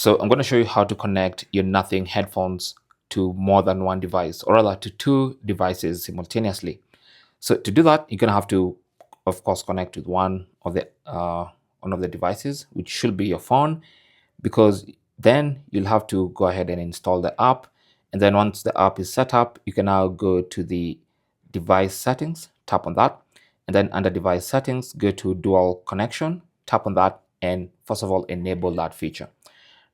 So I'm going to show you how to connect your Nothing headphones to more than one device, or rather to two devices simultaneously. So to do that, you're going to have to, of course, connect with one of the devices, which should be your phone, because then you'll have to go ahead and install the app. And then once the app is set up, you can now go to the device settings, tap on that, and then under device settings, go to dual connection, tap on that, and first of all, enable that feature.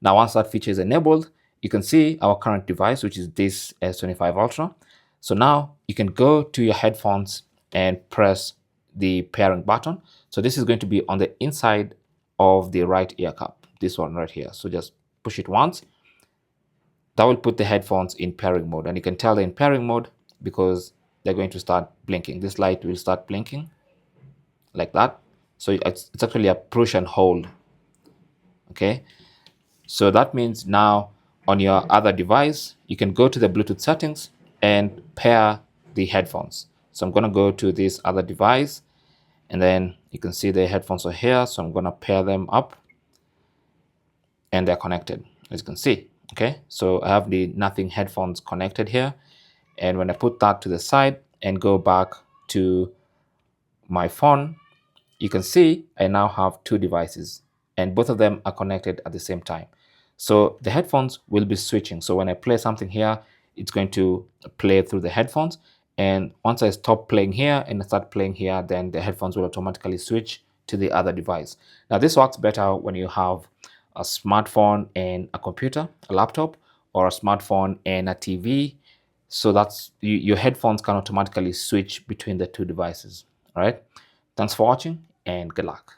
Now, once that feature is enabled, you can see our current device, which is this S25 Ultra. So now you can go to your headphones and press the pairing button. So this is going to be on the inside of the right ear cup, this one right here. So just push it once. That will put the headphones in pairing mode. And you can tell they're in pairing mode because they're going to start blinking. This light will start blinking like that. So it's actually a push and hold. Okay. So that means now on your other device, you can go to the Bluetooth settings and pair the headphones. So I'm going to go to this other device, and then you can see the headphones are here. So I'm going to pair them up, and they're connected, as you can see. Okay, so I have the Nothing headphones connected here. And when I put that to the side and go back to my phone, you can see I now have two devices, and both of them are connected at the same time. So the headphones will be switching. So when I play something here, it's going to play through the headphones. And once I stop playing here and I start playing here, then the headphones will automatically switch to the other device. Now, this works better when you have a smartphone and a computer, a laptop, or a smartphone and a TV. So that's your headphones can automatically switch between the two devices. All right. Thanks for watching and good luck.